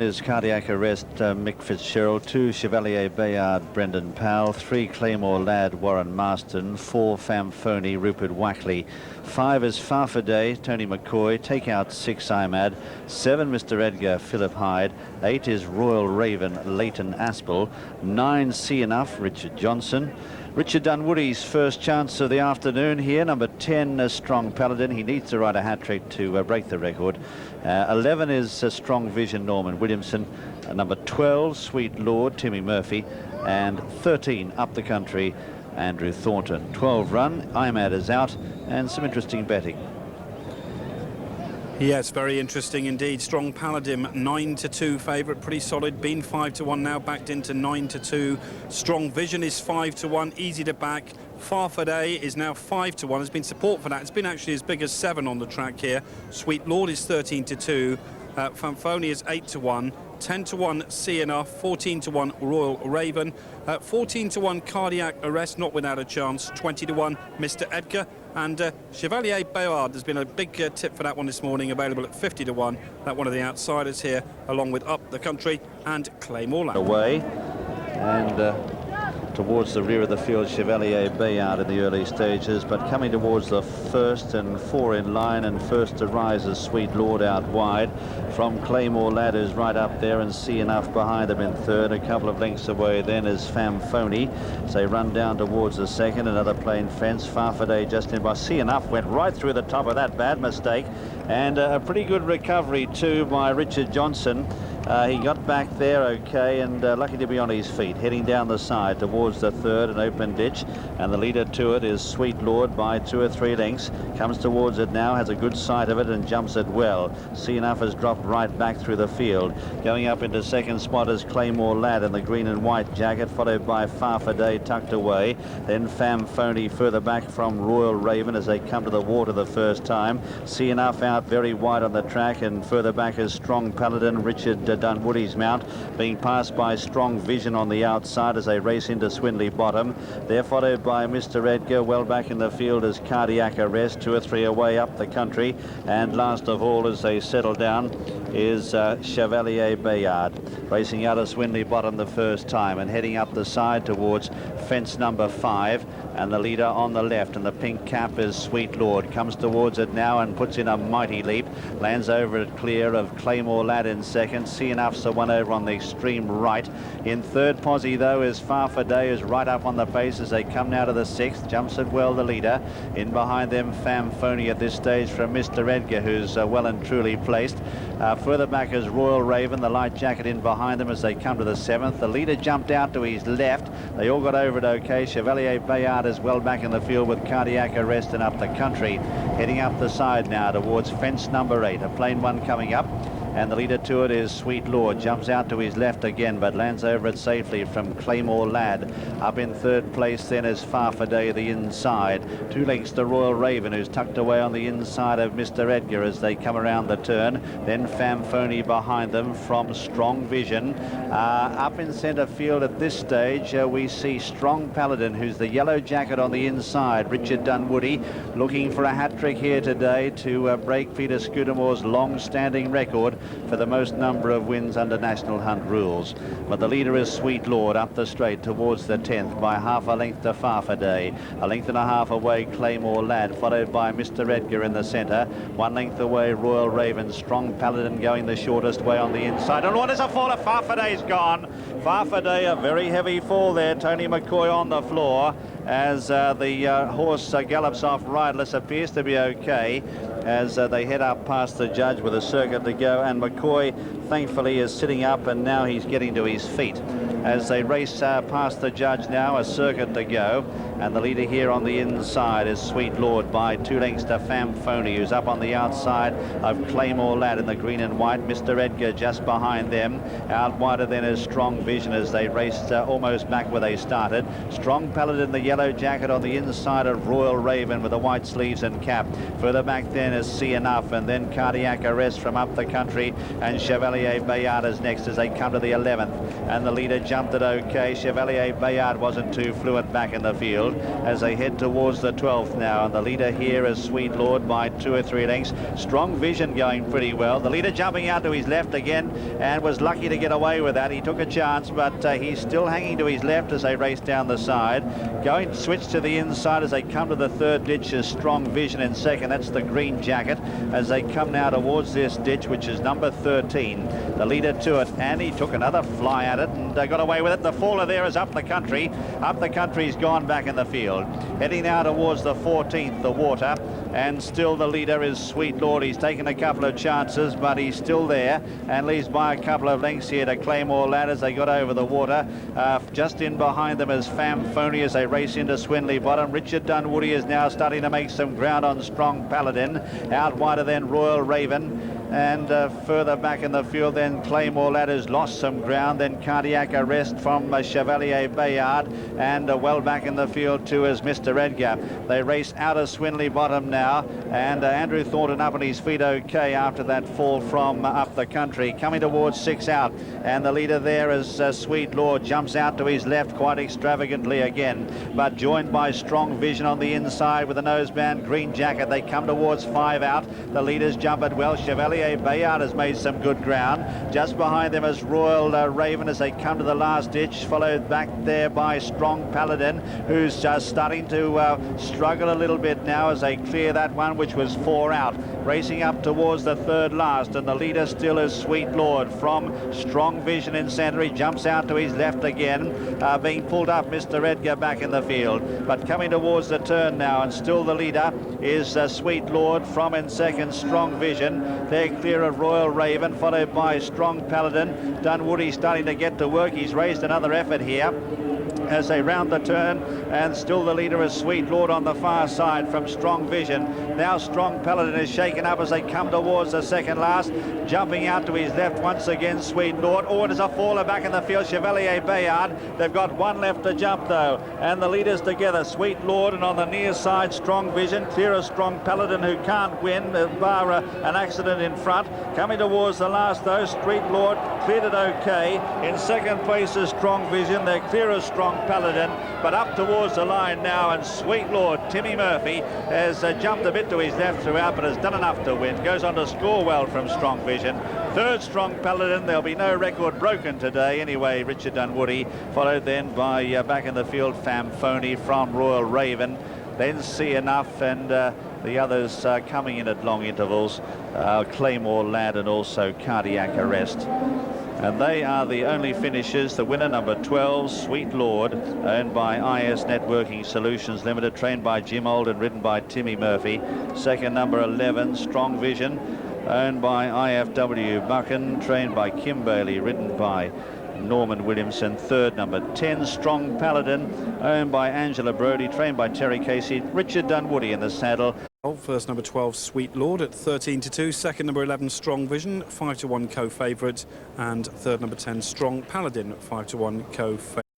Is Cardiac Arrest, Mick Fitzgerald. 2, Chevalier Bayard, Brendan Powell. 3, Claymore Lad, Warren Marston. 4, Famphony, Rupert Wackley. 5 is Farfaday, Tony McCoy. Take out 6, IMAD. 7, Mr. Edgar, Philip Hyde. 8 is Royal Raven, Leighton Aspel. 9, See Enough, Richard Johnson. Richard Dunwoody's first chance of the afternoon here. Number 10, Strong Paladin. He needs to ride a hat-trick to break the record. 11 is Strong Vision, Norman Williamson. Number 12, Sweet Lord, Timmy Murphy. And 13, Up the Country, Andrew Thornton. 12 run, IMAD is out, and some interesting betting. Yes, very interesting indeed. Strong Paladin, 9-2 favourite, pretty solid. Been 5-1 now, backed into 9-2. Strong Vision is 5-1, easy to back. Farfaday is now 5-1. There's been support for that. It's been actually as big as 7 on the track here. Sweet Lord is 13-2. Famphony is 8-1. 10-1 See Enough, 14-1 Royal Raven, 14-1 Cardiac Arrest, not without a chance, 20-1 Mr. Edgar, and Chevalier Bayard. There's been a big tip for that one this morning, available at 50-1. That one of the outsiders here, along with Up the Country and Claymore Lad. Away and towards the rear of the field, Chevalier Bayard in the early stages, but coming towards the first, and 4 in line, and first to rise is Sweet Lord out wide. From Claymore Lad is right up there, and See Enough behind them in third. A couple of lengths away then is Famphony. So they run down towards the second, another plain fence. Farfaday just in by. See Enough went right through the top of that, bad mistake, and a pretty good recovery too by Richard Johnson. He got back there okay, and lucky to be on his feet, heading down the side towards the third, an open ditch, and the leader to it is Sweet Lord by 2 or 3 lengths. Comes towards it now, has a good sight of it, and jumps it well. See Enough has dropped right back through the field. Going up into second spot is Claymore Lad in the green and white jacket, followed by Farfaday tucked away. Then Famphony further back from Royal Raven as they come to the water the first time. See Enough out very wide on the track, and further back is Strong Paladin, Richard Dunwoody's mount, being passed by Strong Vision on the outside as they race into Swindley Bottom. They're followed by Mr. Edgar. Well back in the field is Cardiac Arrest, 2 or 3 away Up the Country, and last of all as they settle down is Chevalier Bayard, racing out of Swindley Bottom the first time and heading up the side towards fence number 5, and the leader on the left, and the pink cap is Sweet Lord. Comes towards it now and puts in a mighty leap, lands over it clear of Claymore Lad in second. See Enough's the one over on the extreme right. In third posse though is Farfaday, is right up on the pace as they come now to the 6th. Jumps it well, the leader. In behind them Famphony at this stage from Mr. Edgar, who's well and truly placed. Further back is Royal Raven, the light jacket in behind them as they come to the 7th. The leader jumped out to his left. They all got over it okay. Chevalier Bayard is well back in the field with Cardiac Arrest and Up the Country. Heading up the side now towards fence number 8. A plain one coming up, and the leader to it is Sweet Lord. Jumps out to his left again, but lands over it safely from Claymore Lad. Up in third place then is Farfaday, the inside. 2 lengths to Royal Raven, who's tucked away on the inside of Mr. Edgar as they come around the turn. Then Famphony behind them from Strong Vision. Up in centre field at this stage, we see Strong Paladin, who's the yellow jacket on the inside. Richard Dunwoody looking for a hat-trick here today to break Peter Scudamore's long-standing record for the most number of wins under National Hunt rules. But the leader is Sweet Lord up the straight towards the 10th by half a length to Farfaday. A length and a half away Claymore Lad, followed by Mr. Edgar in the centre. 1 length away Royal Raven. Strong Paladin going the shortest way on the inside. And what is a fall? Farfaday's gone. Farfaday, a very heavy fall there. Tony McCoy on the floor as the horse gallops off riderless. Appears to be okay as they head up past the judge with a circuit to go, and McCoy thankfully is sitting up, and now he's getting to his feet as they race past the judge now. A circuit to go, and the leader here on the inside is Sweet Lord by 2 lengths to Famphony, who's up on the outside of Claymore Lad in the green and white. Mr. Edgar just behind them. Out wider then is Strong Vision as they raced almost back where they started. Strong Paladin, the yellow jacket on the inside of Royal Raven with the white sleeves and cap. Further back then is See Enough, and then Cardiac Arrest from Up the Country, and Chevalier Chevalier Bayard is next as they come to the 11th, and the leader jumped it okay. Chevalier Bayard wasn't too fluent back in the field as they head towards the 12th now, and the leader here is Sweet Lord by 2 or 3 lengths. Strong Vision going pretty well. The leader jumping out to his left again and was lucky to get away with that. He took a chance, but he's still hanging to his left as they race down the side. Going to switch to the inside as they come to the 3rd ditch is Strong Vision in 2nd. That's the green jacket as they come now towards this ditch, which is number 13. The leader to it, and he took another fly at it and got away with it. The faller there is Up the Country. Up the Country's gone back in the field. Heading now towards the 14th, the Water, and still the leader is Sweet Lord. He's taken a couple of chances, but he's still there and leaves by a couple of lengths here to Claymore Lad as they got over the Water. Just in behind them is Famphony as they race into Swinley Bottom. Richard Dunwoody is now starting to make some ground on Strong Paladin. Out wider than Royal Raven. And further back in the field then Claymore Lad has lost some ground. Then Cardiac Arrest from Chevalier Bayard, and well back in the field too is Mr. Edgar. They race out of Swinley Bottom now, and Andrew Thornton up on his feet okay after that fall from Up the Country. Coming towards 6 out, and the leader there is Sweet Lord. Jumps out to his left quite extravagantly again, but joined by Strong Vision on the inside with a noseband green jacket. They come towards 5 out. The leaders jump it well. Chevalier Bayard has made some good ground. Just behind them is Royal Raven as they come to the last ditch, followed back there by Strong Paladin, who's just starting to struggle a little bit now as they clear that one, which was 4 out. Racing up towards the 3rd last, and the leader still is Sweet Lord from Strong Vision in centre. He jumps out to his left again, being pulled up Mr. Edgar back in the field, but coming towards the turn now, and still the leader is Sweet Lord from in 2nd Strong Vision. They're clear of Royal Raven, followed by Strong Paladin. Dunwoody starting to get to work. He's raised another effort here as they round the turn, and still the leader is Sweet Lord on the far side from Strong Vision. Now Strong Paladin is shaken up as they come towards the 2nd last. Jumping out to his left once again, Sweet Lord. Oh, it is a faller back in the field, Chevalier Bayard. They've got one left to jump though, and the leaders together, Sweet Lord, and on the near side Strong Vision. Clear of Strong Paladin, who can't win bar an accident in front. Coming towards the last though, Sweet Lord cleared it okay. In 2nd place is Strong Vision. They're clear of Strong Paladin, but up towards the line now, and Sweet Lord Timmy Murphy has jumped a bit to his left throughout, but has done enough to win. Goes on to score well from Strong Vision. 3rd Strong Paladin. There'll be no record broken today anyway. Richard Dunwoody, followed then by back in the field Famphony from Royal Raven, then See Enough, and the others coming in at long intervals, Claymore Lad and also Cardiac Arrest. And they are the only finishers. The winner, number 12, Sweet Lord, owned by IS Networking Solutions Limited, trained by Jim Old and ridden by Timmy Murphy. 2nd, number 11, Strong Vision, owned by IFW Buchan, trained by Kim Bailey, ridden by Norman Williamson. 3rd, number 10, Strong Paladin, owned by Angela Brodie, trained by Terry Casey. Richard Dunwoody in the saddle. First number 12, Sweet Lord at 13-2. 2nd number 11, Strong Vision, 5-1 co-favourite, and 3rd number 10, Strong Paladin, 5-1 co-favourite.